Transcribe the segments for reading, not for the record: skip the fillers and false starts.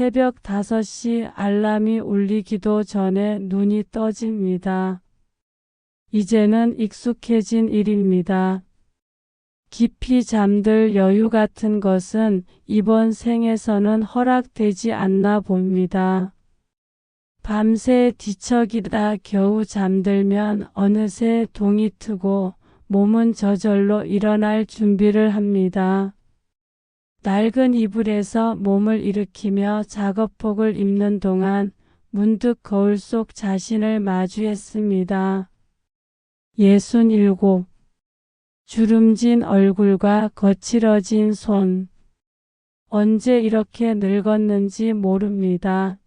새벽 5시 알람이 울리기도 전에 눈이 떠집니다. 이제는 익숙해진 일입니다. 깊이 잠들 여유 같은 것은 이번 생에서는 허락되지 않나 봅니다. 밤새 뒤척이다 겨우 잠들면 어느새 동이 트고 몸은 저절로 일어날 준비를 합니다. 낡은 이불에서 몸을 일으키며 작업복을 입는 동안 문득 거울 속 자신을 마주했습니다. 67. 주름진 얼굴과 거칠어진 손. 언제 이렇게 늙었는지 모릅니다.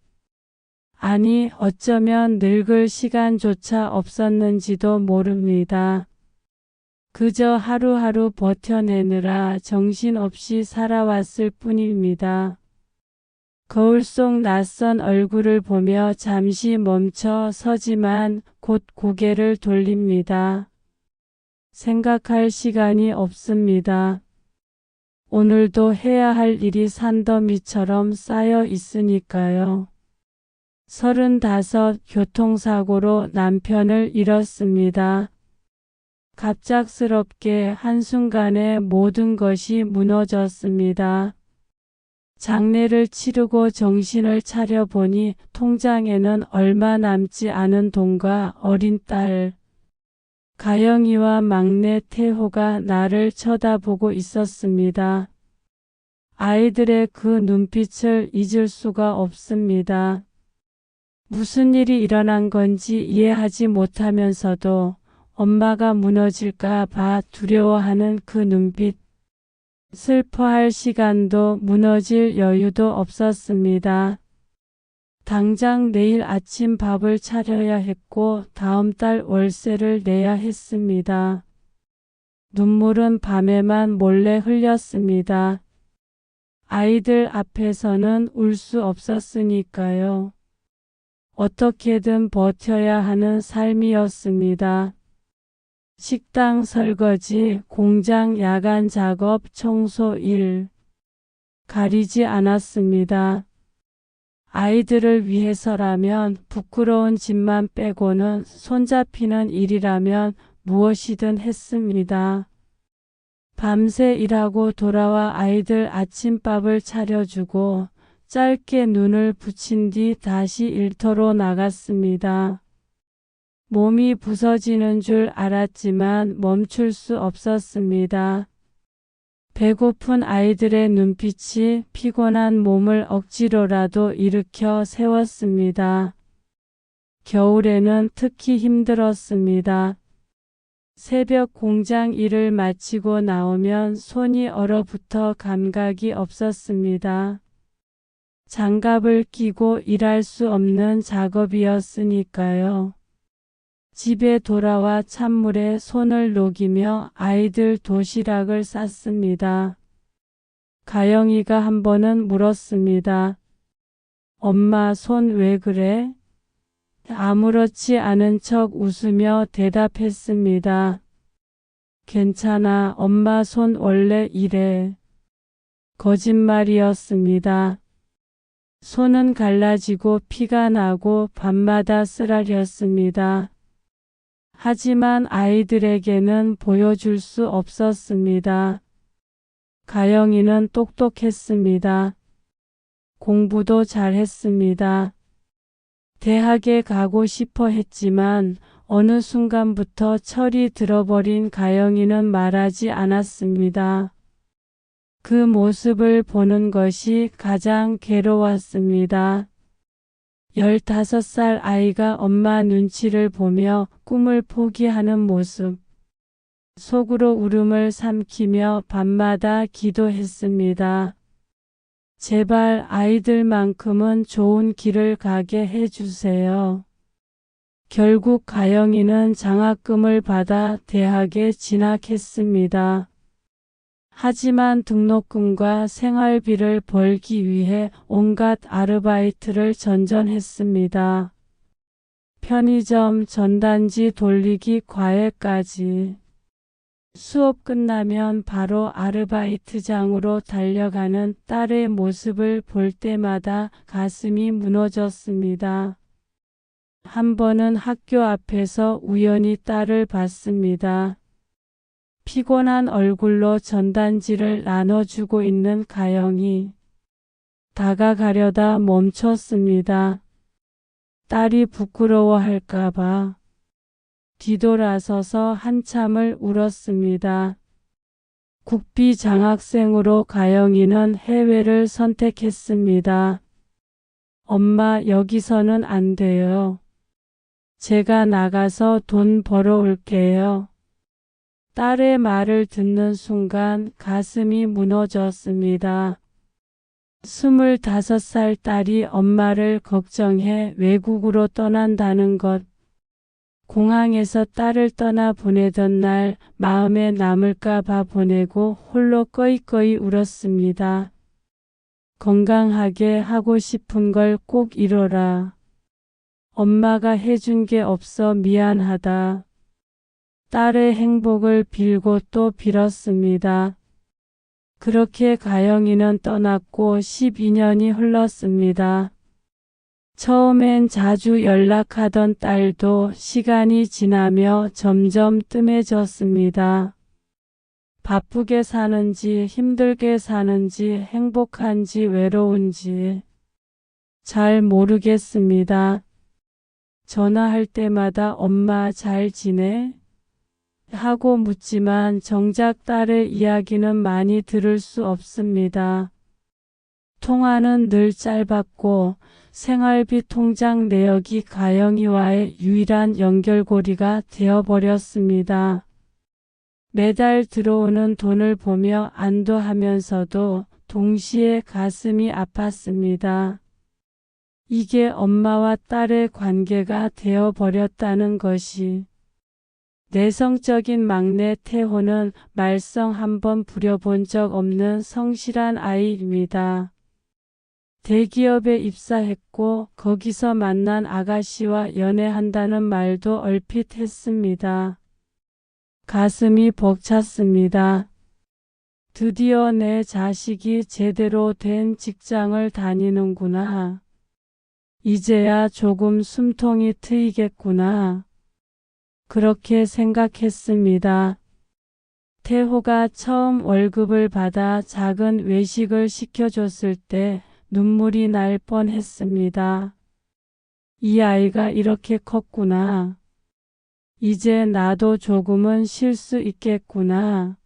아니, 어쩌면 늙을 시간조차 없었는지도 모릅니다. 그저 하루하루 버텨내느라 정신없이 살아왔을 뿐입니다. 거울 속 낯선 얼굴을 보며 잠시 멈춰 서지만 곧 고개를 돌립니다. 생각할 시간이 없습니다. 오늘도 해야 할 일이 산더미처럼 쌓여 있으니까요. 35 교통사고로 남편을 잃었습니다. 갑작스럽게 한순간에 모든 것이 무너졌습니다. 장례를 치르고 정신을 차려보니 통장에는 얼마 남지 않은 돈과 어린 딸 가영이와 막내 태호가 나를 쳐다보고 있었습니다. 아이들의 그 눈빛을 잊을 수가 없습니다. 무슨 일이 일어난 건지 이해하지 못하면서도 엄마가 무너질까 봐 두려워하는 그 눈빛. 슬퍼할 시간도 무너질 여유도 없었습니다. 당장 내일 아침 밥을 차려야 했고 다음 달 월세를 내야 했습니다. 눈물은 밤에만 몰래 흘렸습니다. 아이들 앞에서는 울 수 없었으니까요. 어떻게든 버텨야 하는 삶이었습니다. 식당 설거지, 공장 야간 작업, 청소 일. 가리지 않았습니다. 아이들을 위해서라면 부끄러운 짐만 빼고는 손잡히는 일이라면 무엇이든 했습니다. 밤새 일하고 돌아와 아이들 아침밥을 차려주고 짧게 눈을 붙인 뒤 다시 일터로 나갔습니다. 몸이 부서지는 줄 알았지만 멈출 수 없었습니다. 배고픈 아이들의 눈빛이 피곤한 몸을 억지로라도 일으켜 세웠습니다. 겨울에는 특히 힘들었습니다. 새벽 공장 일을 마치고 나오면 손이 얼어붙어 감각이 없었습니다. 장갑을 끼고 일할 수 없는 작업이었으니까요. 집에 돌아와 찬물에 손을 녹이며 아이들 도시락을 쌌습니다. 가영이가 한 번은 물었습니다. 엄마 손 왜 그래? 아무렇지 않은 척 웃으며 대답했습니다. 괜찮아, 엄마 손 원래 이래. 거짓말이었습니다. 손은 갈라지고 피가 나고 밤마다 쓰라렸습니다. 하지만 아이들에게는 보여줄 수 없었습니다. 가영이는 똑똑했습니다. 공부도 잘했습니다. 대학에 가고 싶어 했지만 어느 순간부터 철이 들어버린 가영이는 말하지 않았습니다. 그 모습을 보는 것이 가장 괴로웠습니다. 15살 아이가 엄마 눈치를 보며 꿈을 포기하는 모습. 속으로 울음을 삼키며 밤마다 기도했습니다. 제발 아이들만큼은 좋은 길을 가게 해주세요. 결국 가영이는 장학금을 받아 대학에 진학했습니다. 하지만 등록금과 생활비를 벌기 위해 온갖 아르바이트를 전전했습니다. 편의점, 전단지 돌리기, 과외까지. 수업 끝나면 바로 아르바이트장으로 달려가는 딸의 모습을 볼 때마다 가슴이 무너졌습니다. 한 번은 학교 앞에서 우연히 딸을 봤습니다. 피곤한 얼굴로 전단지를 나눠주고 있는 가영이. 다가가려다 멈췄습니다. 딸이 부끄러워할까봐 뒤돌아서서 한참을 울었습니다. 국비 장학생으로 가영이는 해외를 선택했습니다. 엄마, 여기서는 안 돼요. 제가 나가서 돈 벌어올게요. 딸의 말을 듣는 순간 가슴이 무너졌습니다. 25살 딸이 엄마를 걱정해 외국으로 떠난다는 것. 공항에서 딸을 떠나 보내던 날 마음에 남을까 봐 보내고 홀로 꺼이꺼이 울었습니다. 건강하게 하고 싶은 걸 꼭 이뤄라. 엄마가 해준 게 없어 미안하다. 딸의 행복을 빌고 또 빌었습니다. 그렇게 가영이는 떠났고 12년이 흘렀습니다. 처음엔 자주 연락하던 딸도 시간이 지나며 점점 뜸해졌습니다. 바쁘게 사는지 힘들게 사는지 행복한지 외로운지 잘 모르겠습니다. 전화할 때마다 엄마 잘 지내? 하고 묻지만 정작 딸의 이야기는 많이 들을 수 없습니다. 통화는 늘 짧았고 생활비 통장 내역이 가영이와의 유일한 연결고리가 되어버렸습니다. 매달 들어오는 돈을 보며 안도하면서도 동시에 가슴이 아팠습니다. 이게 엄마와 딸의 관계가 되어버렸다는 것이. 내성적인 막내 태호는 말썽 한번 부려본 적 없는 성실한 아이입니다. 대기업에 입사했고 거기서 만난 아가씨와 연애한다는 말도 얼핏 했습니다. 가슴이 벅찼습니다. 드디어 내 자식이 제대로 된 직장을 다니는구나. 이제야 조금 숨통이 트이겠구나. 그렇게 생각했습니다. 태호가 처음 월급을 받아 작은 외식을 시켜줬을 때 눈물이 날 뻔했습니다. 이 아이가 이렇게 컸구나. 이제 나도 조금은 쉴 수 있겠구나.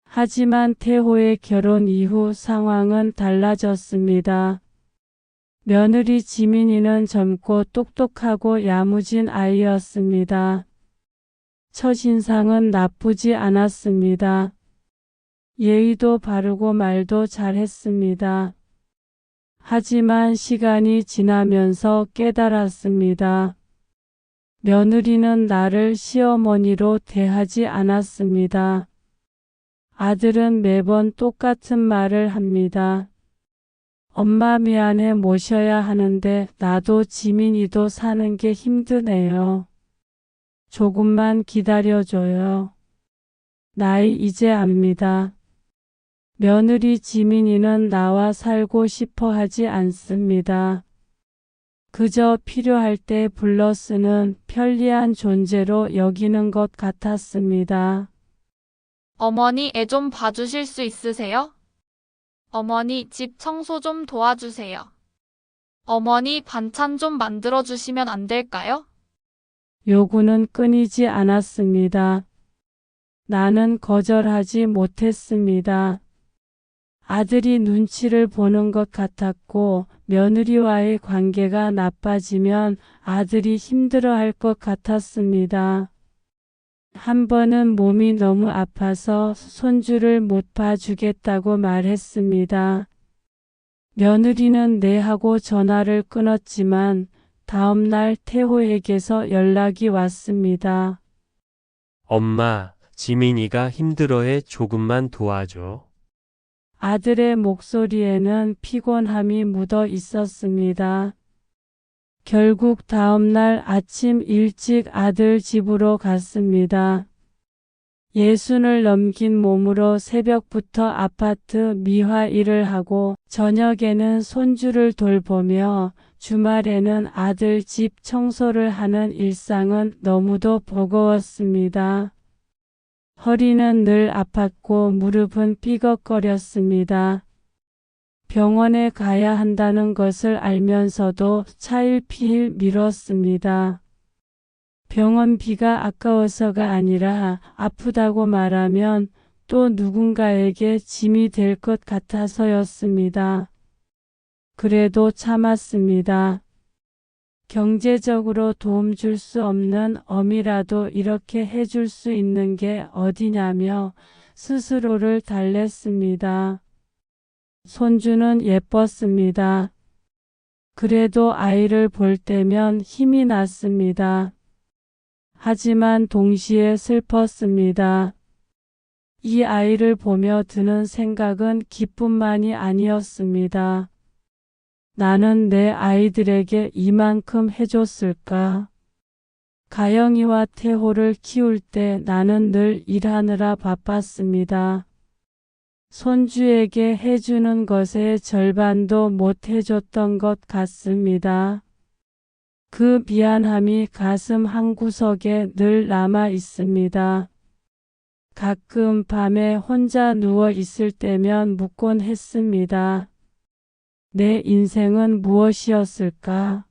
하지만 태호의 결혼 이후 상황은 달라졌습니다. 며느리 지민이는 젊고 똑똑하고 야무진 아이였습니다. 첫인상은 나쁘지 않았습니다. 예의도 바르고 말도 잘했습니다. 하지만 시간이 지나면서 깨달았습니다. 며느리는 나를 시어머니로 대하지 않았습니다. 아들은 매번 똑같은 말을 합니다. 엄마 미안해, 모셔야 하는데 나도 지민이도 사는 게 힘드네요. 조금만 기다려줘요. 나이 이제 압니다. 며느리 지민이는 나와 살고 싶어 하지 않습니다. 그저 필요할 때 불러 쓰는 편리한 존재로 여기는 것 같았습니다. 어머니, 애 좀 봐주실 수 있으세요? 어머니, 집 청소 좀 도와주세요. 어머니, 반찬 좀 만들어주시면 안 될까요? 요구는 끊이지 않았습니다. 나는 거절하지 못했습니다. 아들이 눈치를 보는 것 같았고 며느리와의 관계가 나빠지면 아들이 힘들어할 것 같았습니다. 한 번은 몸이 너무 아파서 손주를 못 봐주겠다고 말했습니다. 며느리는 네 하고 전화를 끊었지만 다음 날 태호에게서 연락이 왔습니다. 엄마, 지민이가 힘들어해. 조금만 도와줘. 아들의 목소리에는 피곤함이 묻어 있었습니다. 결국 다음 날 아침 일찍 아들 집으로 갔습니다. 예순을 넘긴 몸으로 새벽부터 아파트 미화 일을 하고 저녁에는 손주를 돌보며 주말에는 아들 집 청소를 하는 일상은 너무도 버거웠습니다. 허리는 늘 아팠고 무릎은 삐걱거렸습니다. 병원에 가야 한다는 것을 알면서도 차일피일 미뤘습니다. 병원비가 아까워서가 아니라 아프다고 말하면 또 누군가에게 짐이 될 것 같아서였습니다. 그래도 참았습니다. 경제적으로 도움 줄 수 없는 엄이라도 이렇게 해줄 수 있는 게 어디냐며 스스로를 달랬습니다. 손주는 예뻤습니다. 그래도 아이를 볼 때면 힘이 났습니다. 하지만 동시에 슬펐습니다. 이 아이를 보며 드는 생각은 기쁨만이 아니었습니다. 나는 내 아이들에게 이만큼 해줬을까? 가영이와 태호를 키울 때 나는 늘 일하느라 바빴습니다. 손주에게 해주는 것의 절반도 못 해줬던 것 같습니다. 그 미안함이 가슴 한구석에 늘 남아 있습니다. 가끔 밤에 혼자 누워 있을 때면 묻곤 했습니다. 내 인생은 무엇이었을까?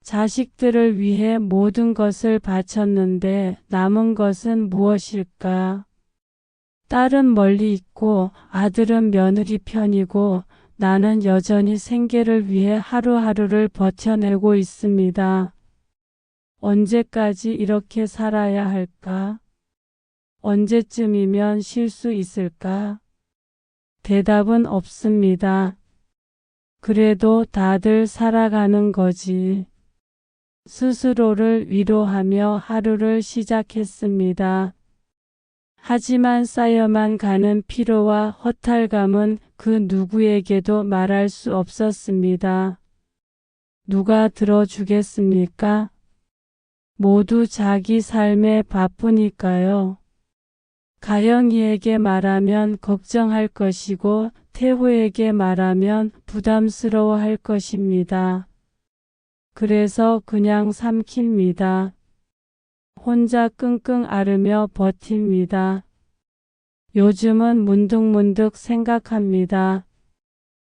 자식들을 위해 모든 것을 바쳤는데 남은 것은 무엇일까? 딸은 멀리 있고 아들은 며느리 편이고 나는 여전히 생계를 위해 하루하루를 버텨내고 있습니다. 언제까지 이렇게 살아야 할까? 언제쯤이면 쉴 수 있을까? 대답은 없습니다. 그래도 다들 살아가는 거지. 스스로를 위로하며 하루를 시작했습니다. 하지만 쌓여만 가는 피로와 허탈감은 그 누구에게도 말할 수 없었습니다. 누가 들어주겠습니까? 모두 자기 삶에 바쁘니까요. 가영이에게 말하면 걱정할 것이고 태호에게 말하면 부담스러워할 것입니다. 그래서 그냥 삼킵니다. 혼자 끙끙 앓으며 버팁니다. 요즘은 문득문득 생각합니다.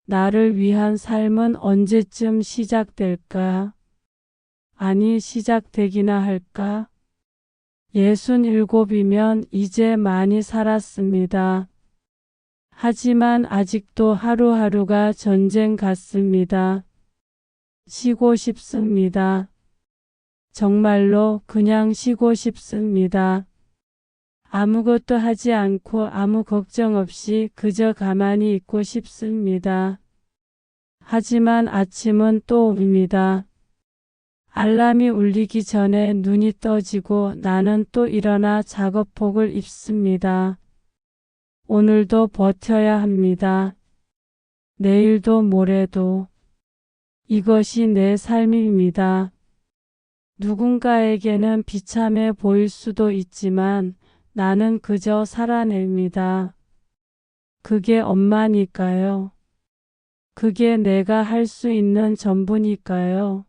나를 위한 삶은 언제쯤 시작될까? 아니, 시작되기나 할까? 67이면 이제 많이 살았습니다. 하지만 아직도 하루하루가 전쟁 같습니다. 쉬고 싶습니다. 정말로 그냥 쉬고 싶습니다. 아무것도 하지 않고 아무 걱정 없이 그저 가만히 있고 싶습니다. 하지만 아침은 또 옵니다. 알람이 울리기 전에 눈이 떠지고 나는 또 일어나 작업복을 입습니다. 오늘도 버텨야 합니다. 내일도 모레도. 이것이 내 삶입니다. 누군가에게는 비참해 보일 수도 있지만 나는 그저 살아냅니다. 그게 엄마니까요. 그게 내가 할 수 있는 전부니까요.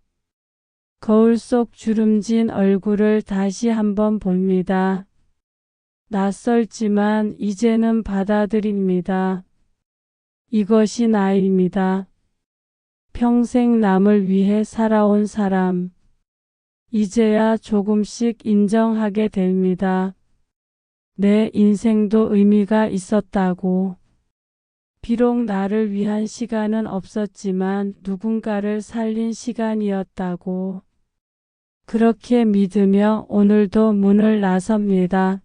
거울 속 주름진 얼굴을 다시 한번 봅니다. 낯설지만 이제는 받아들입니다. 이것이 나입니다. 평생 남을 위해 살아온 사람. 이제야 조금씩 인정하게 됩니다. 내 인생도 의미가 있었다고. 비록 나를 위한 시간은 없었지만 누군가를 살린 시간이었다고. 그렇게 믿으며 오늘도 문을 나섭니다.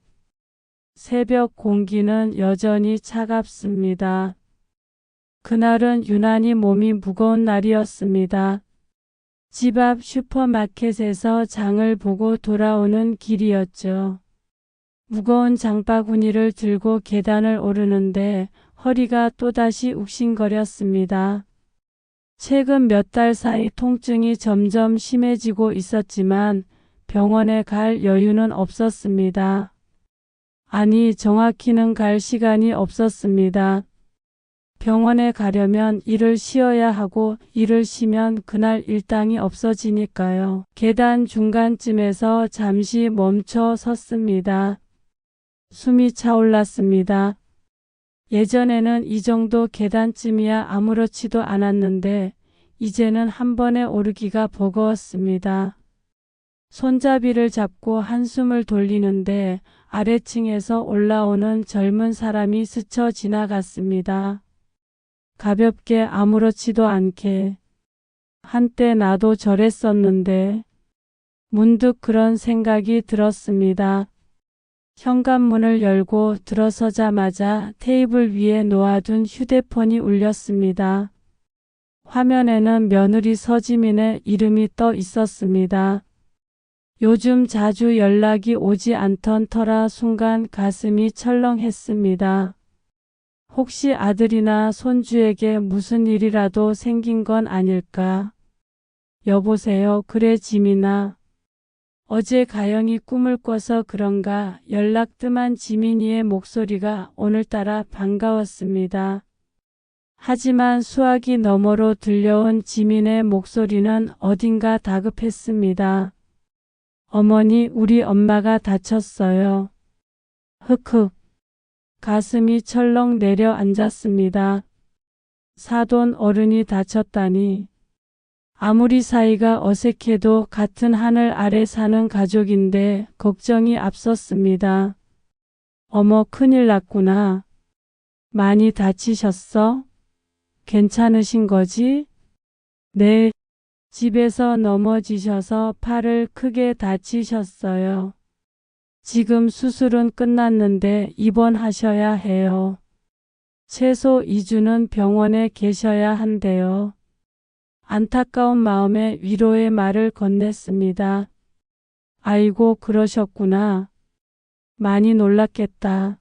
새벽 공기는 여전히 차갑습니다. 그날은 유난히 몸이 무거운 날이었습니다. 집 앞 슈퍼마켓에서 장을 보고 돌아오는 길이었죠. 무거운 장바구니를 들고 계단을 오르는데 허리가 또다시 욱신거렸습니다. 최근 몇 달 사이 통증이 점점 심해지고 있었지만 병원에 갈 여유는 없었습니다. 아니, 정확히는 갈 시간이 없었습니다. 병원에 가려면 일을 쉬어야 하고 일을 쉬면 그날 일당이 없어지니까요. 계단 중간쯤에서 잠시 멈춰 섰습니다. 숨이 차올랐습니다. 예전에는 이 정도 계단쯤이야 아무렇지도 않았는데 이제는 한 번에 오르기가 버거웠습니다. 손잡이를 잡고 한숨을 돌리는데 아래층에서 올라오는 젊은 사람이 스쳐 지나갔습니다. 가볍게 아무렇지도 않게. 한때 나도 저랬었는데 문득 그런 생각이 들었습니다. 현관문을 열고 들어서자마자 테이블 위에 놓아둔 휴대폰이 울렸습니다. 화면에는 며느리 서지민의 이름이 떠 있었습니다. 요즘 자주 연락이 오지 않던 터라 순간 가슴이 철렁했습니다. 혹시 아들이나 손주에게 무슨 일이라도 생긴 건 아닐까? 여보세요. 그래 지민아. 어제 가영이 꿈을 꿔서 그런가 연락 뜸한 지민이의 목소리가 오늘따라 반가웠습니다. 하지만 수화기 너머로 들려온 지민의 목소리는 어딘가 다급했습니다. 어머니, 우리 엄마가 다쳤어요. 흑흑. 가슴이 철렁 내려앉았습니다. 사돈 어른이 다쳤다니. 아무리 사이가 어색해도 같은 하늘 아래 사는 가족인데 걱정이 앞섰습니다. 어머, 큰일 났구나. 많이 다치셨어? 괜찮으신 거지? 네. 집에서 넘어지셔서 팔을 크게 다치셨어요. 지금 수술은 끝났는데 입원하셔야 해요. 최소 2주는 병원에 계셔야 한대요. 안타까운 마음에 위로의 말을 건넸습니다. 아이고, 그러셨구나. 많이 놀랐겠다.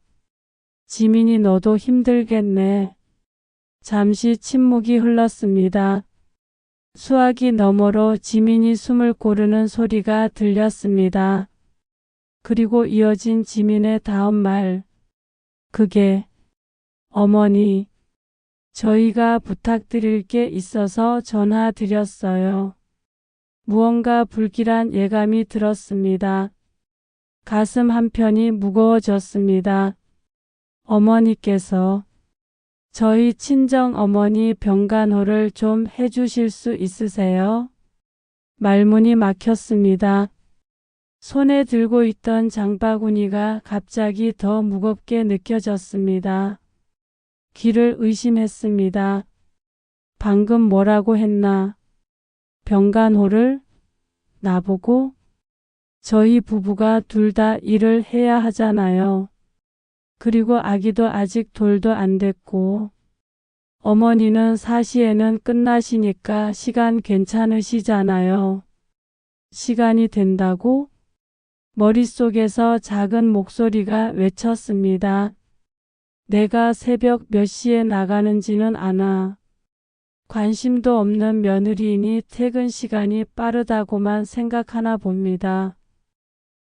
지민이 너도 힘들겠네. 잠시 침묵이 흘렀습니다. 수화기 너머로 지민이 숨을 고르는 소리가 들렸습니다. 그리고 이어진 지민의 다음 말. 그게 어머니, 저희가 부탁드릴 게 있어서 전화드렸어요. 무언가 불길한 예감이 들었습니다. 가슴 한편이 무거워졌습니다. 어머니께서 저희 친정 어머니 병간호를 좀 해주실 수 있으세요? 말문이 막혔습니다. 손에 들고 있던 장바구니가 갑자기 더 무겁게 느껴졌습니다. 귀를 의심했습니다. 방금 뭐라고 했나? 병간호를? 나보고? 저희 부부가 둘 다 일을 해야 하잖아요. 그리고 아기도 아직 돌도 안 됐고. 어머니는 4시에는 끝나시니까 시간 괜찮으시잖아요. 시간이 된다고? 머릿속에서 작은 목소리가 외쳤습니다. 내가 새벽 몇 시에 나가는지는 아나. 관심도 없는 며느리이니 퇴근 시간이 빠르다고만 생각하나 봅니다.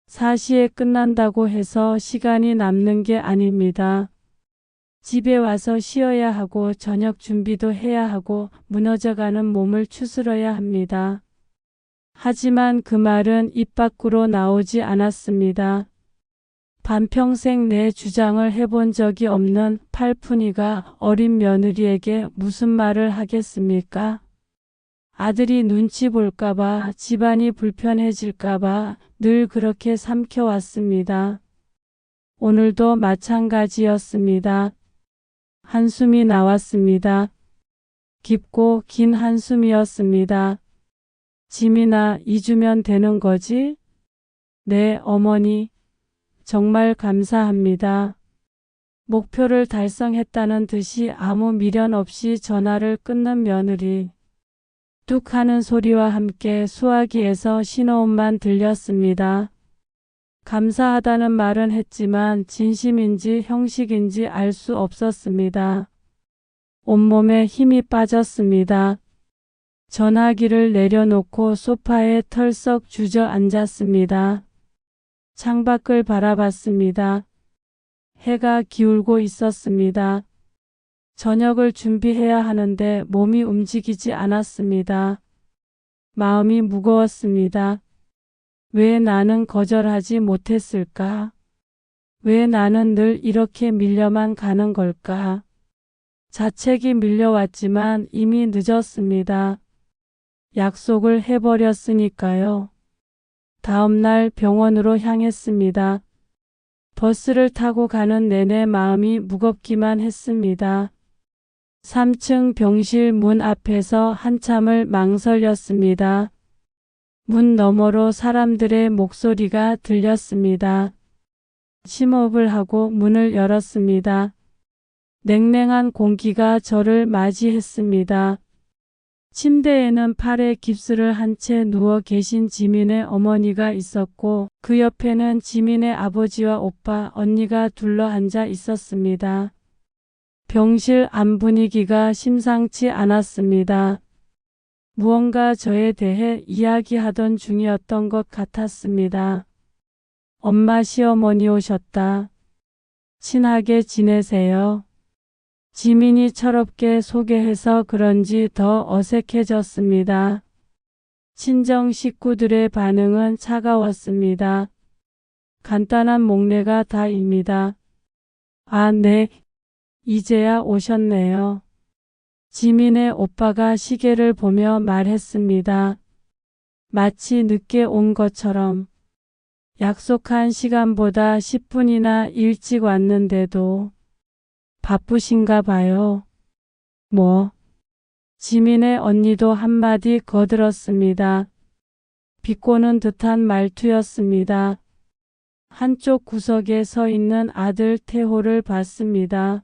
4시에 끝난다고 해서 시간이 남는 게 아닙니다. 집에 와서 쉬어야 하고 저녁 준비도 해야 하고 무너져가는 몸을 추스러야 합니다. 하지만 그 말은 입 밖으로 나오지 않았습니다. 반평생 내 주장을 해본 적이 없는 팔푼이가 어린 며느리에게 무슨 말을 하겠습니까? 아들이 눈치 볼까봐, 집안이 불편해질까봐 늘 그렇게 삼켜왔습니다. 오늘도 마찬가지였습니다. 한숨이 나왔습니다. 깊고 긴 한숨이었습니다. 지민아, 2주면 되는 거지? 네, 어머니. 정말 감사합니다. 목표를 달성했다는 듯이 아무 미련 없이 전화를 끊는 며느리. 뚝 하는 소리와 함께 수화기에서 신호음만 들렸습니다. 감사하다는 말은 했지만 진심인지 형식인지 알 수 없었습니다. 온몸에 힘이 빠졌습니다. 전화기를 내려놓고 소파에 털썩 주저앉았습니다. 창밖을 바라봤습니다. 해가 기울고 있었습니다. 저녁을 준비해야 하는데 몸이 움직이지 않았습니다. 마음이 무거웠습니다. 왜 나는 거절하지 못했을까? 왜 나는 늘 이렇게 밀려만 가는 걸까? 자책이 밀려왔지만 이미 늦었습니다. 약속을 해버렸으니까요. 다음 날 병원으로 향했습니다. 버스를 타고 가는 내내 마음이 무겁기만 했습니다. 3층 병실 문 앞에서 한참을 망설였습니다. 문 너머로 사람들의 목소리가 들렸습니다. 심호흡을 하고 문을 열었습니다. 냉랭한 공기가 저를 맞이했습니다. 침대에는 팔에 깁스를 한 채 누워 계신 지민의 어머니가 있었고 그 옆에는 지민의 아버지와 오빠, 언니가 둘러앉아 있었습니다. 병실 안 분위기가 심상치 않았습니다. 무언가 저에 대해 이야기하던 중이었던 것 같았습니다. 엄마, 시어머니 오셨다. 친하게 지내세요. 지민이 철없게 소개해서 그런지 더 어색해졌습니다. 친정 식구들의 반응은 차가웠습니다. 간단한 목례가 다입니다. 아, 네. 이제야 오셨네요. 지민의 오빠가 시계를 보며 말했습니다. 마치 늦게 온 것처럼. 약속한 시간보다 10분이나 일찍 왔는데도 바쁘신가 봐요. 뭐? 지민의 언니도 한마디 거들었습니다. 비꼬는 듯한 말투였습니다. 한쪽 구석에 서 있는 아들 태호를 봤습니다.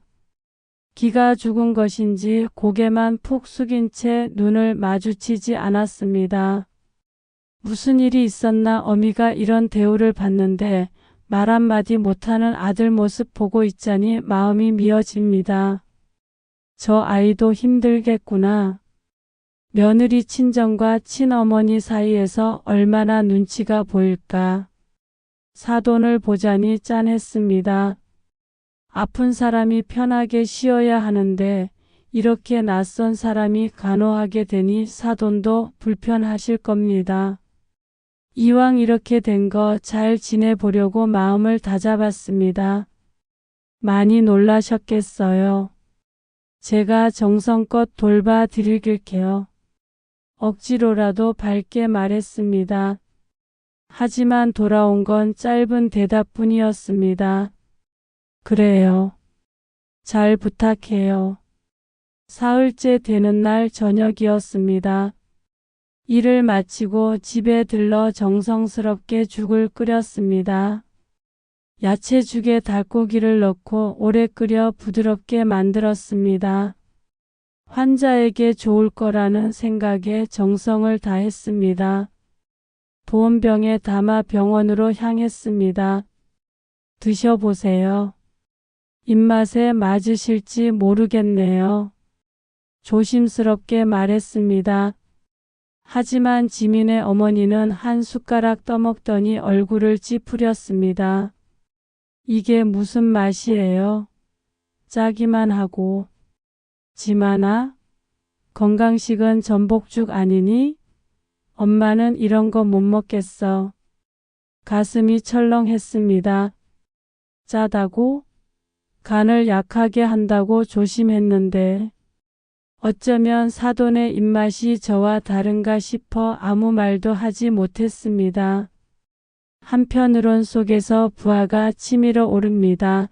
기가 죽은 것인지 고개만 푹 숙인 채 눈을 마주치지 않았습니다. 무슨 일이 있었나 어미가 이런 대우를 받는데 말 한마디 못하는 아들 모습 보고 있자니 마음이 미어집니다. 저 아이도 힘들겠구나. 며느리 친정과 친어머니 사이에서 얼마나 눈치가 보일까. 사돈을 보자니 짠했습니다. 아픈 사람이 편하게 쉬어야 하는데 이렇게 낯선 사람이 간호하게 되니 사돈도 불편하실 겁니다. 이왕 이렇게 된 거 잘 지내보려고 마음을 다잡았습니다. 많이 놀라셨겠어요. 제가 정성껏 돌봐드릴게요. 억지로라도 밝게 말했습니다. 하지만 돌아온 건 짧은 대답뿐이었습니다. 그래요. 잘 부탁해요. 사흘째 되는 날 저녁이었습니다. 일을 마치고 집에 들러 정성스럽게 죽을 끓였습니다. 야채죽에 닭고기를 넣고 오래 끓여 부드럽게 만들었습니다. 환자에게 좋을 거라는 생각에 정성을 다했습니다. 보온병에 담아 병원으로 향했습니다. 드셔보세요. 입맛에 맞으실지 모르겠네요. 조심스럽게 말했습니다. 하지만 지민의 어머니는 한 숟가락 떠먹더니 얼굴을 찌푸렸습니다. 이게 무슨 맛이에요? 짜기만 하고. 지만아, 건강식은 전복죽 아니니? 엄마는 이런 거 못 먹겠어. 가슴이 철렁했습니다. 짜다고? 간을 약하게 한다고 조심했는데 어쩌면 사돈의 입맛이 저와 다른가 싶어 아무 말도 하지 못했습니다. 한편으론 속에서 부하가 치밀어 오릅니다.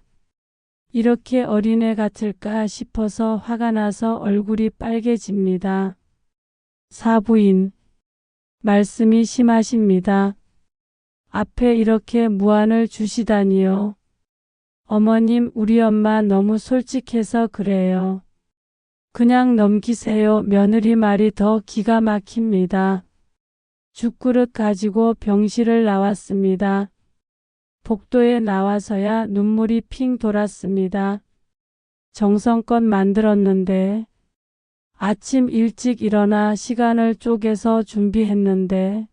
이렇게 어린애 같을까 싶어서 화가 나서 얼굴이 빨개집니다. 사부인, 말씀이 심하십니다. 앞에 이렇게 무안을 주시다니요. 어머님, 우리 엄마 너무 솔직해서 그래요. 그냥 넘기세요. 며느리 말이 더 기가 막힙니다. 죽그릇 가지고 병실을 나왔습니다. 복도에 나와서야 눈물이 핑 돌았습니다. 정성껏 만들었는데, 아침 일찍 일어나 시간을 쪼개서 준비했는데,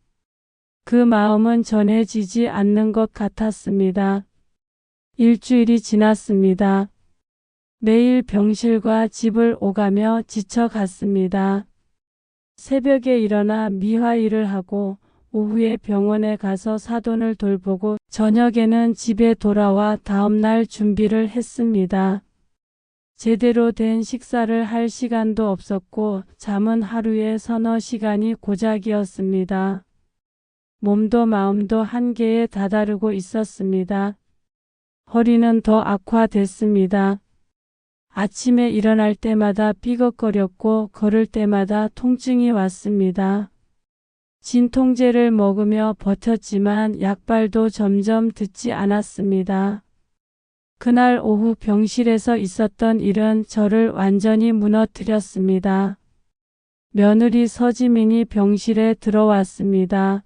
그 마음은 전해지지 않는 것 같았습니다. 일주일이 지났습니다. 매일 병실과 집을 오가며 지쳐갔습니다. 새벽에 일어나 미화 일을 하고 오후에 병원에 가서 사돈을 돌보고 저녁에는 집에 돌아와 다음날 준비를 했습니다. 제대로 된 식사를 할 시간도 없었고 잠은 하루에 서너 시간이 고작이었습니다. 몸도 마음도 한계에 다다르고 있었습니다. 허리는 더 악화됐습니다. 아침에 일어날 때마다 삐걱거렸고 걸을 때마다 통증이 왔습니다. 진통제를 먹으며 버텼지만 약발도 점점 듣지 않았습니다. 그날 오후 병실에서 있었던 일은 저를 완전히 무너뜨렸습니다. 며느리 서지민이 병실에 들어왔습니다.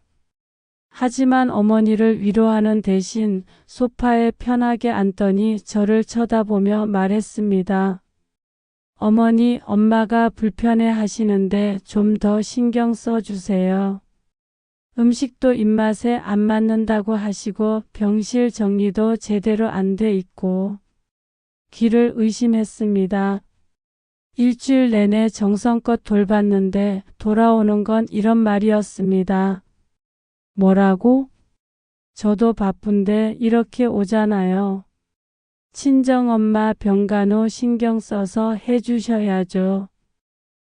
하지만 어머니를 위로하는 대신 소파에 편하게 앉더니 저를 쳐다보며 말했습니다. 어머니, 엄마가 불편해 하시는데 좀 더 신경 써주세요. 음식도 입맛에 안 맞는다고 하시고 병실 정리도 제대로 안 돼 있고 귀를 의심했습니다. 일주일 내내 정성껏 돌봤는데 돌아오는 건 이런 말이었습니다. 뭐라고? 저도 바쁜데 이렇게 오잖아요. 친정엄마 병간호 신경 써서 해주셔야죠.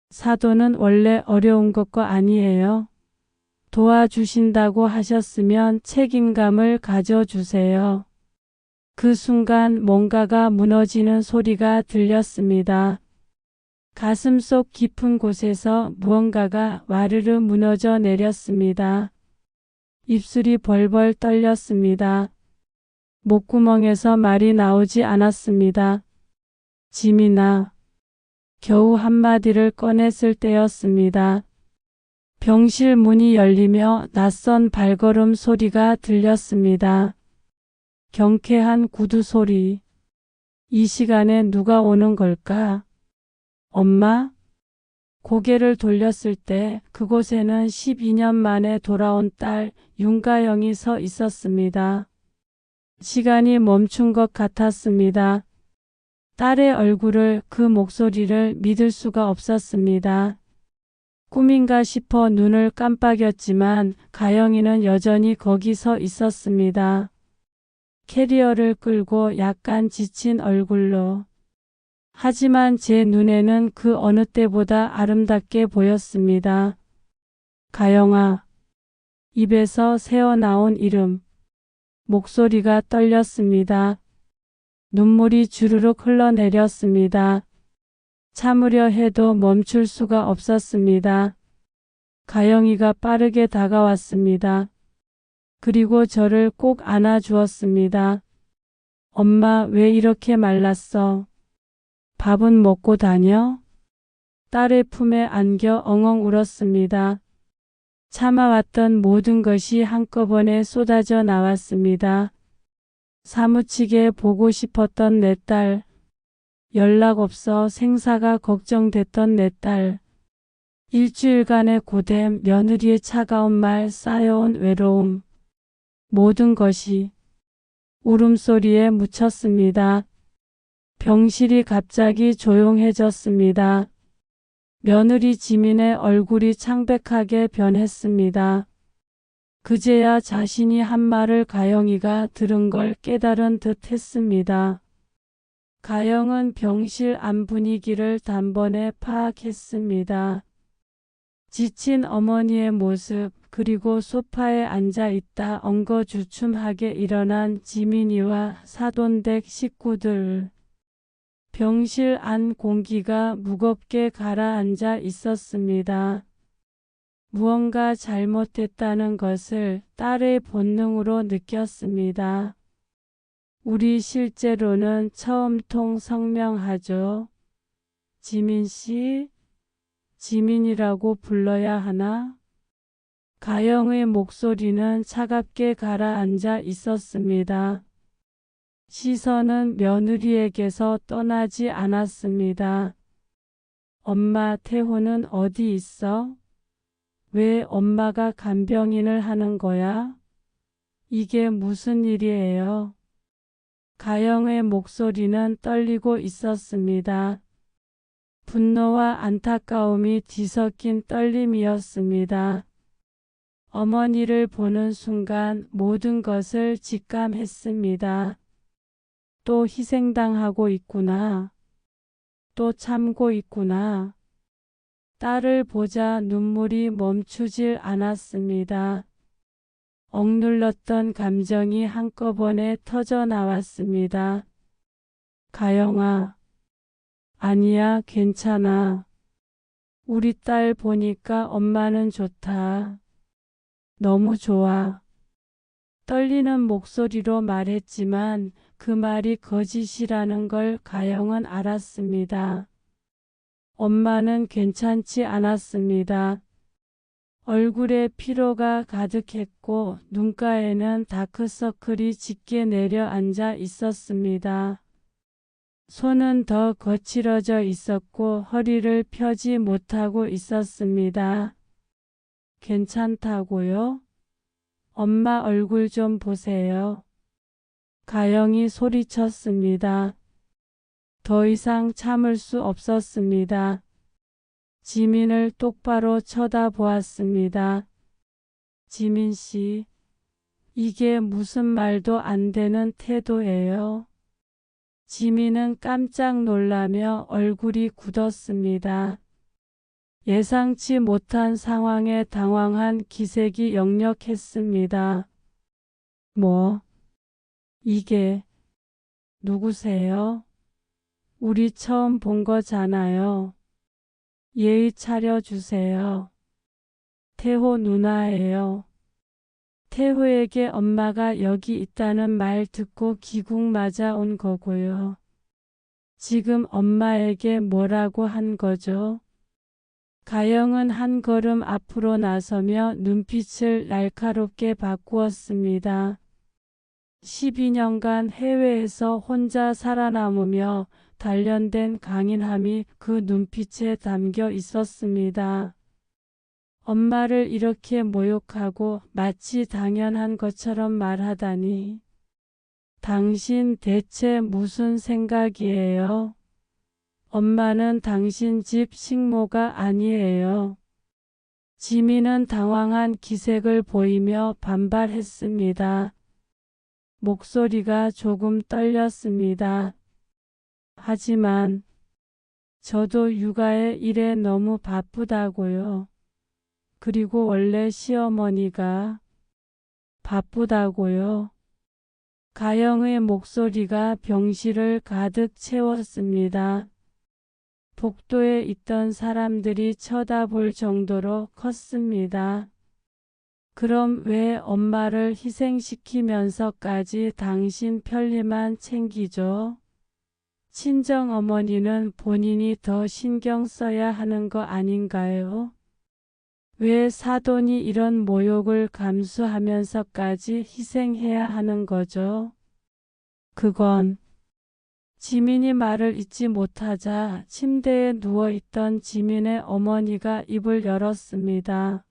사돈은 원래 어려운 것거 아니에요. 도와주신다고 하셨으면 책임감을 가져주세요. 그 순간 뭔가가 무너지는 소리가 들렸습니다. 가슴속 깊은 곳에서 무언가가 와르르 무너져 내렸습니다. 입술이 벌벌 떨렸습니다. 목구멍에서 말이 나오지 않았습니다. 지민아. 겨우 한마디를 꺼냈을 때였습니다. 병실 문이 열리며 낯선 발걸음 소리가 들렸습니다. 경쾌한 구두 소리. 이 시간에 누가 오는 걸까? 엄마? 고개를 돌렸을 때 그곳에는 12년 만에 돌아온 딸 윤가영이 서 있었습니다. 시간이 멈춘 것 같았습니다. 딸의 얼굴을, 그 목소리를 믿을 수가 없었습니다. 꿈인가 싶어 눈을 깜빡였지만 가영이는 여전히 거기 서 있었습니다. 캐리어를 끌고 약간 지친 얼굴로. 하지만 제 눈에는 그 어느 때보다 아름답게 보였습니다. 가영아. 입에서 새어나온 이름. 목소리가 떨렸습니다. 눈물이 주르륵 흘러내렸습니다. 참으려 해도 멈출 수가 없었습니다. 가영이가 빠르게 다가왔습니다. 그리고 저를 꼭 안아주었습니다. 엄마, 왜 이렇게 말랐어? 밥은 먹고 다녀? 딸의 품에 안겨 엉엉 울었습니다. 참아왔던 모든 것이 한꺼번에 쏟아져 나왔습니다. 사무치게 보고 싶었던 내 딸, 연락 없어 생사가 걱정됐던 내 딸, 일주일간의 고됨, 며느리의 차가운 말, 쌓여온 외로움, 모든 것이 울음소리에 묻혔습니다. 병실이 갑자기 조용해졌습니다. 며느리 지민의 얼굴이 창백하게 변했습니다. 그제야 자신이 한 말을 가영이가 들은 걸 깨달은 듯 했습니다. 가영은 병실 안 분위기를 단번에 파악했습니다. 지친 어머니의 모습, 그리고 소파에 앉아 있다 엉거주춤하게 일어난 지민이와 사돈댁 식구들. 병실 안 공기가 무겁게 가라앉아 있었습니다. 무언가 잘못됐다는 것을 딸의 본능으로 느꼈습니다. 우리 실제로는 처음 통성명하죠. 지민 씨? 지민이라고 불러야 하나? 가영의 목소리는 차갑게 가라앉아 있었습니다. 시선은 며느리에게서 떠나지 않았습니다. 엄마, 태호는 어디 있어? 왜 엄마가 간병인을 하는 거야? 이게 무슨 일이에요? 가영의 목소리는 떨리고 있었습니다. 분노와 안타까움이 뒤섞인 떨림이었습니다. 어머니를 보는 순간 모든 것을 직감했습니다. 또 희생당하고 있구나. 또 참고 있구나. 딸을 보자 눈물이 멈추질 않았습니다. 억눌렀던 감정이 한꺼번에 터져 나왔습니다. 가영아, 아니야, 괜찮아. 우리 딸 보니까 엄마는 좋다. 너무 좋아. 떨리는 목소리로 말했지만 그 말이 거짓이라는 걸 가영은 알았습니다. 엄마는 괜찮지 않았습니다. 얼굴에 피로가 가득했고 눈가에는 다크서클이 짙게 내려앉아 있었습니다. 손은 더 거칠어져 있었고 허리를 펴지 못하고 있었습니다. 괜찮다고요? 엄마 얼굴 좀 보세요. 가영이 소리쳤습니다. 더 이상 참을 수 없었습니다. 지민을 똑바로 쳐다보았습니다. 지민 씨, 이게 무슨 말도 안 되는 태도예요. 지민은 깜짝 놀라며 얼굴이 굳었습니다. 예상치 못한 상황에 당황한 기색이 역력했습니다. 뭐? 이게 누구세요? 우리 처음 본 거잖아요. 예의 차려주세요. 태호 누나예요. 태호에게 엄마가 여기 있다는 말 듣고 기국 맞아 온 거고요. 지금 엄마에게 뭐라고 한 거죠? 가영은 한 걸음 앞으로 나서며 눈빛을 날카롭게 바꾸었습니다. 12년간 해외에서 혼자 살아남으며 단련된 강인함이 그 눈빛에 담겨 있었습니다. 엄마를 이렇게 모욕하고 마치 당연한 것처럼 말하다니. 당신 대체 무슨 생각이에요? 엄마는 당신 집 식모가 아니에요. 지민은 당황한 기색을 보이며 반발했습니다. 목소리가 조금 떨렸습니다. 하지만 저도 육아에 일에 너무 바쁘다고요. 그리고 원래 시어머니가 바쁘다고요. 가영의 목소리가 병실을 가득 채웠습니다. 복도에 있던 사람들이 쳐다볼 정도로 컸습니다. 그럼 왜 엄마를 희생시키면서까지 당신 편리만 챙기죠? 친정어머니는 본인이 더 신경 써야 하는 거 아닌가요? 왜 사돈이 이런 모욕을 감수하면서까지 희생해야 하는 거죠? 그건 지민이 말을 잇지 못하자 침대에 누워있던 지민의 어머니가 입을 열었습니다.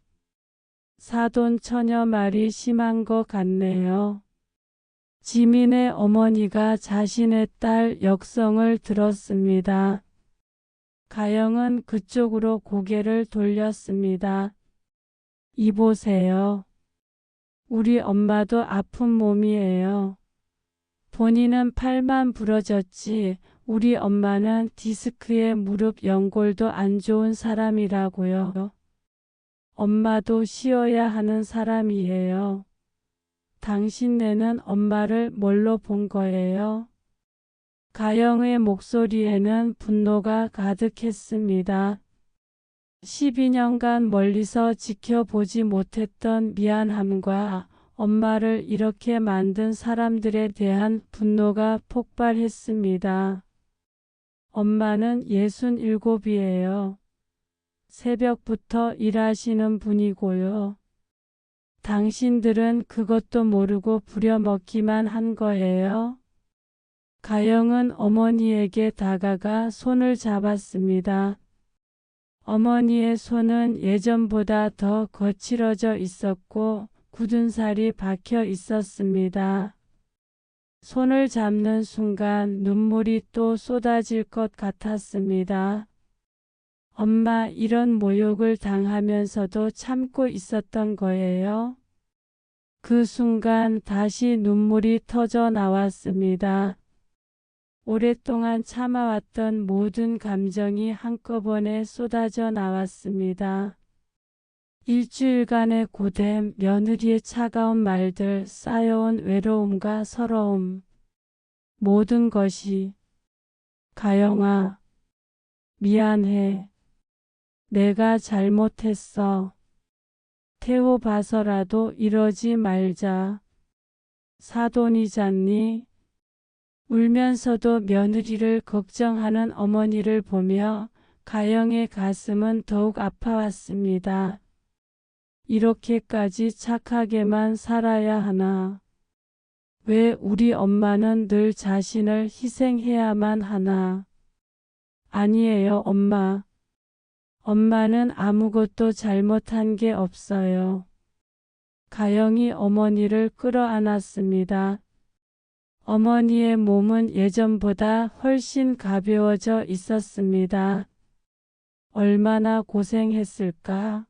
사돈 처녀 말이 심한 것 같네요. 지민의 어머니가 자신의 딸 역성을 들었습니다. 가영은 그쪽으로 고개를 돌렸습니다. 이보세요. 우리 엄마도 아픈 몸이에요. 본인은 팔만 부러졌지 우리 엄마는 디스크에 무릎 연골도 안 좋은 사람이라고요. 엄마도 쉬어야 하는 사람이에요. 당신네는 엄마를 뭘로 본 거예요? 가영의 목소리에는 분노가 가득했습니다. 12년간 멀리서 지켜보지 못했던 미안함과 엄마를 이렇게 만든 사람들에 대한 분노가 폭발했습니다. 엄마는 67이에요. 새벽부터 일하시는 분이고요. 당신들은 그것도 모르고 부려먹기만 한 거예요. 가영은 어머니에게 다가가 손을 잡았습니다. 어머니의 손은 예전보다 더 거칠어져 있었고 굳은 살이 박혀 있었습니다. 손을 잡는 순간 눈물이 또 쏟아질 것 같았습니다. 엄마, 이런 모욕을 당하면서도 참고 있었던 거예요. 그 순간 다시 눈물이 터져 나왔습니다. 오랫동안 참아왔던 모든 감정이 한꺼번에 쏟아져 나왔습니다. 일주일간의 고됨, 며느리의 차가운 말들, 쌓여온 외로움과 서러움, 모든 것이 가영아, 미안해. 내가 잘못했어. 태호 봐서라도 이러지 말자. 사돈이잖니? 울면서도 며느리를 걱정하는 어머니를 보며 가영의 가슴은 더욱 아파왔습니다. 이렇게까지 착하게만 살아야 하나? 왜 우리 엄마는 늘 자신을 희생해야만 하나? 아니에요, 엄마. 엄마는 아무것도 잘못한 게 없어요. 가영이 어머니를 끌어안았습니다. 어머니의 몸은 예전보다 훨씬 가벼워져 있었습니다. 얼마나 고생했을까?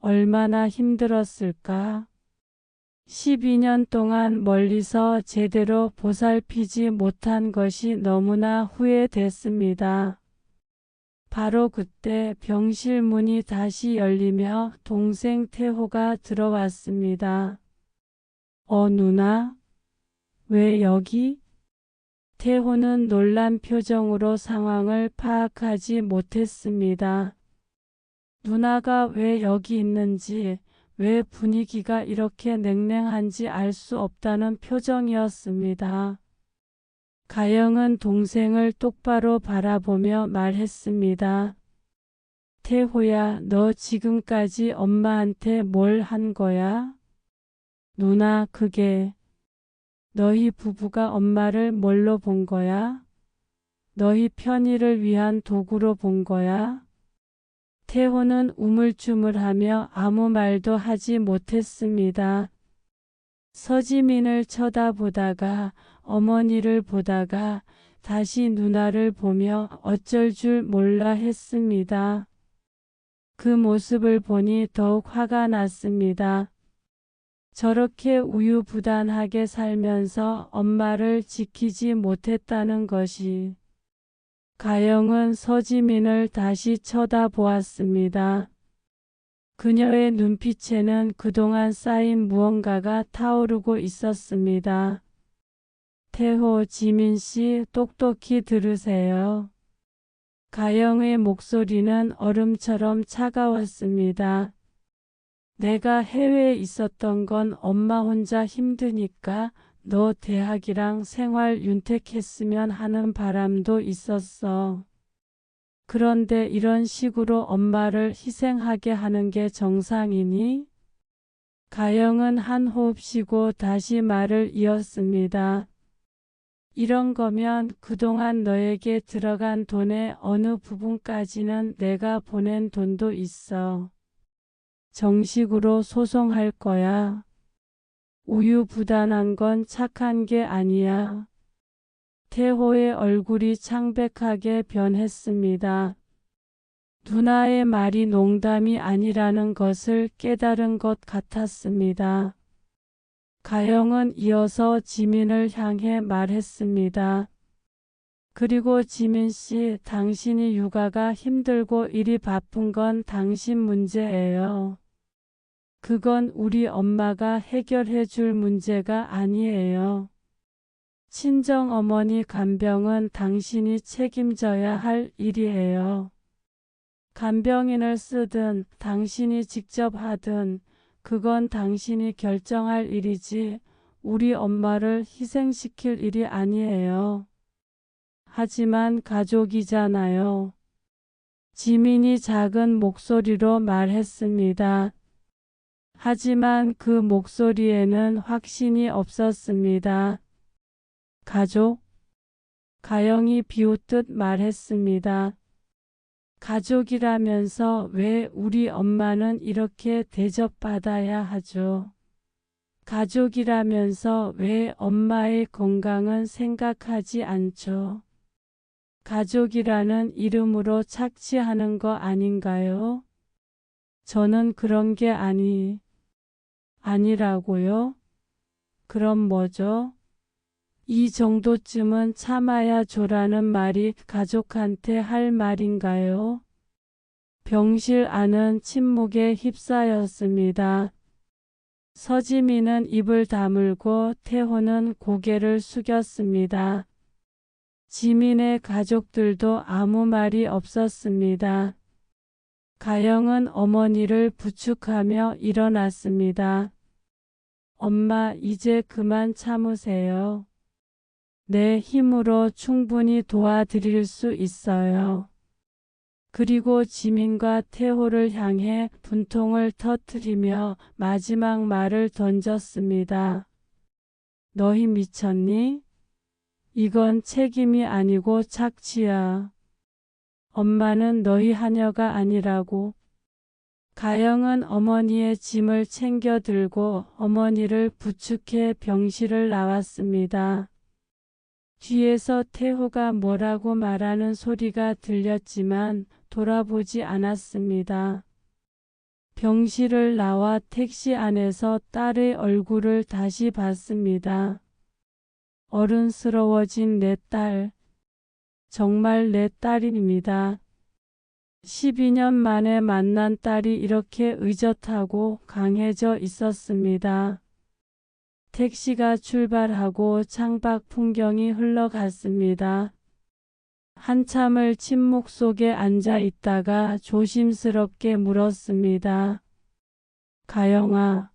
얼마나 힘들었을까? 12년 동안 멀리서 제대로 보살피지 못한 것이 너무나 후회됐습니다. 바로 그때 병실 문이 다시 열리며 동생 태호가 들어왔습니다. 누나? 왜 여기? 태호는 놀란 표정으로 상황을 파악하지 못했습니다. 누나가 왜 여기 있는지, 왜 분위기가 이렇게 냉랭한지 알 수 없다는 표정이었습니다. 가영은 동생을 똑바로 바라보며 말했습니다. 태호야, 너 지금까지 엄마한테 뭘 한 거야? 누나, 그게 너희 부부가 엄마를 뭘로 본 거야? 너희 편의를 위한 도구로 본 거야? 태호는 우물쭈물하며 아무 말도 하지 못했습니다. 서지민을 쳐다보다가 어머니를 보다가 다시 누나를 보며 어쩔 줄 몰라 했습니다. 그 모습을 보니 더욱 화가 났습니다. 저렇게 우유부단하게 살면서 엄마를 지키지 못했다는 것이. 가영은 서지민을 다시 쳐다보았습니다. 그녀의 눈빛에는 그동안 쌓인 무언가가 타오르고 있었습니다. 태호, 지민씨, 똑똑히 들으세요. 가영의 목소리는 얼음처럼 차가웠습니다. 내가 해외에 있었던 건 엄마 혼자 힘드니까 너 대학이랑 생활 윤택했으면 하는 바람도 있었어. 그런데 이런 식으로 엄마를 희생하게 하는 게 정상이니? 가영은 한 호흡 쉬고 다시 말을 이었습니다. 이런 거면 그동안 너에게 들어간 돈의 어느 부분까지는 내가 보낸 돈도 있어. 정식으로 소송할 거야. 우유부단한 건 착한 게 아니야. 태호의 얼굴이 창백하게 변했습니다. 누나의 말이 농담이 아니라는 것을 깨달은 것 같았습니다. 가영은 이어서 지민을 향해 말했습니다. 그리고 지민씨, 당신이 육아가 힘들고 일이 바쁜 건 당신 문제예요. 그건 우리 엄마가 해결해 줄 문제가 아니에요. 친정어머니 간병은 당신이 책임져야 할 일이에요. 간병인을 쓰든 당신이 직접 하든 그건 당신이 결정할 일이지 우리 엄마를 희생시킬 일이 아니에요. 하지만 가족이잖아요. 지민이 작은 목소리로 말했습니다. 하지만 그 목소리에는 확신이 없었습니다. 가족? 가영이 비웃듯 말했습니다. 가족이라면서 왜 우리 엄마는 이렇게 대접받아야 하죠? 가족이라면서 왜 엄마의 건강은 생각하지 않죠? 가족이라는 이름으로 착취하는 거 아닌가요? 저는 그런 게 아니라고요? 그럼 뭐죠? 이 정도쯤은 참아야 줘라는 말이 가족한테 할 말인가요? 병실 안은 침묵에 휩싸였습니다. 서지민은 입을 다물고 태호는 고개를 숙였습니다. 지민의 가족들도 아무 말이 없었습니다. 가영은 어머니를 부축하며 일어났습니다. 엄마, 이제 그만 참으세요. 내 힘으로 충분히 도와드릴 수 있어요. 그리고 지민과 태호를 향해 분통을 터뜨리며 마지막 말을 던졌습니다. 너희 미쳤니? 이건 책임이 아니고 착취야. 엄마는 너희 하녀가 아니라고. 가영은 어머니의 짐을 챙겨 들고 어머니를 부축해 병실을 나왔습니다. 뒤에서 태호가 뭐라고 말하는 소리가 들렸지만 돌아보지 않았습니다. 병실을 나와 택시 안에서 딸의 얼굴을 다시 봤습니다. 어른스러워진 내 딸. 정말 내 딸입니다. 12년 만에 만난 딸이 이렇게 의젓하고 강해져 있었습니다. 택시가 출발하고 창밖 풍경이 흘러갔습니다. 한참을 침묵 속에 앉아 있다가 조심스럽게 물었습니다. 가영아,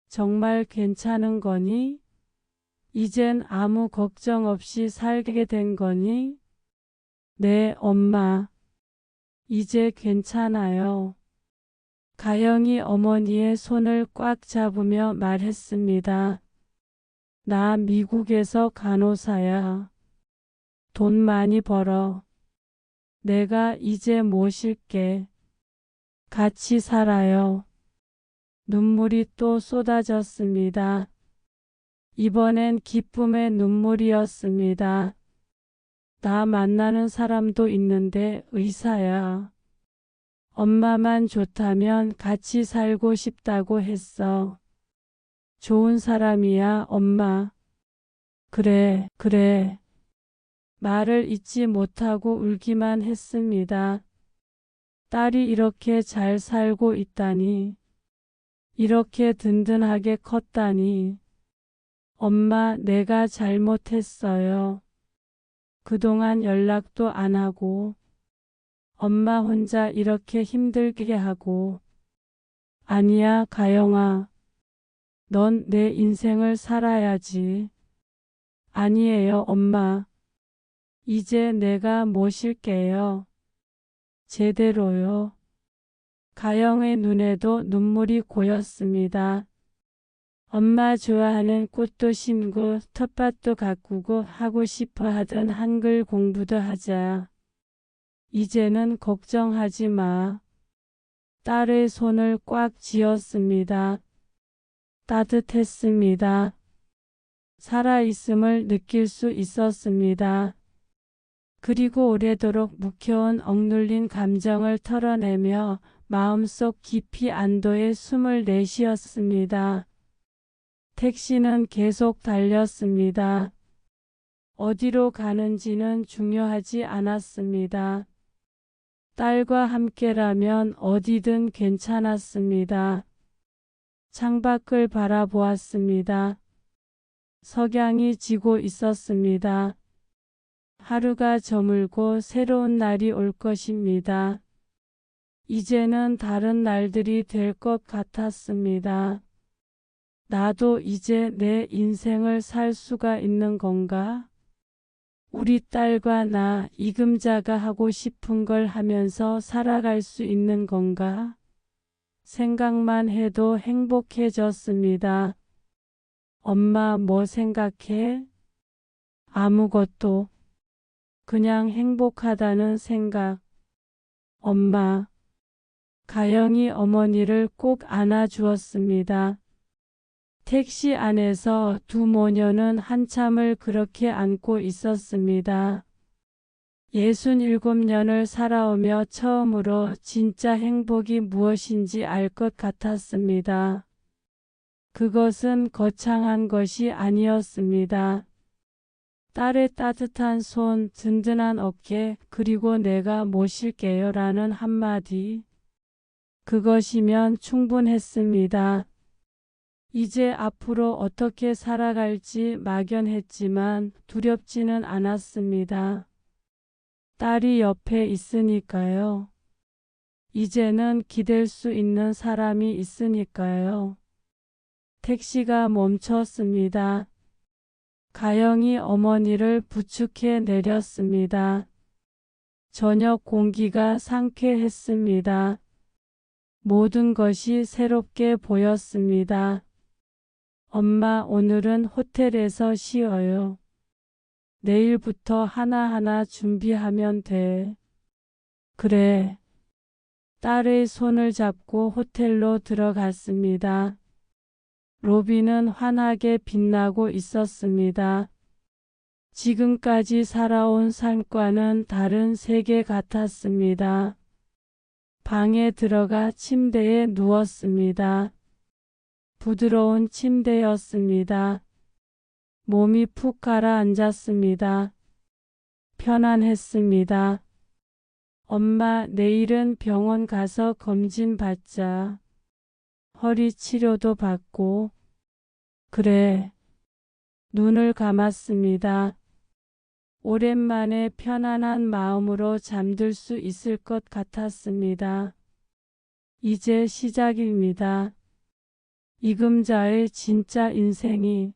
정말 괜찮은 거니? 이젠 아무 걱정 없이 살게 된 거니? 네, 엄마. 이제 괜찮아요. 가영이 어머니의 손을 꽉 잡으며 말했습니다. 나 미국에서 간호사야. 돈 많이 벌어. 내가 이제 모실게. 같이 살아요. 눈물이 또 쏟아졌습니다. 이번엔 기쁨의 눈물이었습니다. 나 만나는 사람도 있는데 의사야. 엄마만 좋다면 같이 살고 싶다고 했어. 좋은 사람이야, 엄마. 그래. 말을 잇지 못하고 울기만 했습니다. 딸이 이렇게 잘 살고 있다니. 이렇게 든든하게 컸다니. 엄마, 내가 잘못했어요. 그동안 연락도 안 하고. 엄마 혼자 이렇게 힘들게 하고. 아니야, 가영아. 넌 내 인생을 살아야지. 아니에요, 엄마. 이제 내가 모실게요. 제대로요. 가영의 눈에도 눈물이 고였습니다. 엄마 좋아하는 꽃도 심고 텃밭도 가꾸고 하고 싶어 하던 한글 공부도 하자. 이제는 걱정하지 마. 딸의 손을 꽉 쥐었습니다. 따뜻했습니다. 살아있음을 느낄 수 있었습니다. 그리고 오래도록 묵혀온 억눌린 감정을 털어내며 마음속 깊이 안도의 숨을 내쉬었습니다. 택시는 계속 달렸습니다. 어디로 가는지는 중요하지 않았습니다. 딸과 함께라면 어디든 괜찮았습니다. 창밖을 바라보았습니다. 석양이 지고 있었습니다. 하루가 저물고 새로운 날이 올 것입니다. 이제는 다른 날들이 될 것 같았습니다. 나도 이제 내 인생을 살 수가 있는 건가? 우리 딸과 나 이금자가 하고 싶은 걸 하면서 살아갈 수 있는 건가? 생각만 해도 행복해졌습니다. 엄마, 뭐 생각해? 아무것도. 그냥 행복하다는 생각. 엄마. 가영이 어머니를 꼭 안아주었습니다. 택시 안에서 두 모녀는 한참을 그렇게 앉고 있었습니다. 67년을 살아오며 처음으로 진짜 행복이 무엇인지 알 것 같았습니다. 그것은 거창한 것이 아니었습니다. 딸의 따뜻한 손, 든든한 어깨, 그리고 내가 모실게요 라는 한마디. 그것이면 충분했습니다. 이제 앞으로 어떻게 살아갈지 막연했지만 두렵지는 않았습니다. 딸이 옆에 있으니까요. 이제는 기댈 수 있는 사람이 있으니까요. 택시가 멈췄습니다. 가영이 어머니를 부축해 내렸습니다. 저녁 공기가 상쾌했습니다. 모든 것이 새롭게 보였습니다. 엄마, 오늘은 호텔에서 쉬어요. 내일부터 하나하나 준비하면 돼. 그래. 딸의 손을 잡고 호텔로 들어갔습니다. 로비는 환하게 빛나고 있었습니다. 지금까지 살아온 삶과는 다른 세계 같았습니다. 방에 들어가 침대에 누웠습니다. 부드러운 침대였습니다. 몸이 푹 가라앉았습니다. 편안했습니다. 엄마, 내일은 병원 가서 검진 받자. 허리 치료도 받고. 그래. 눈을 감았습니다. 오랜만에 편안한 마음으로 잠들 수 있을 것 같았습니다. 이제 시작입니다. 이금자의 진짜 인생이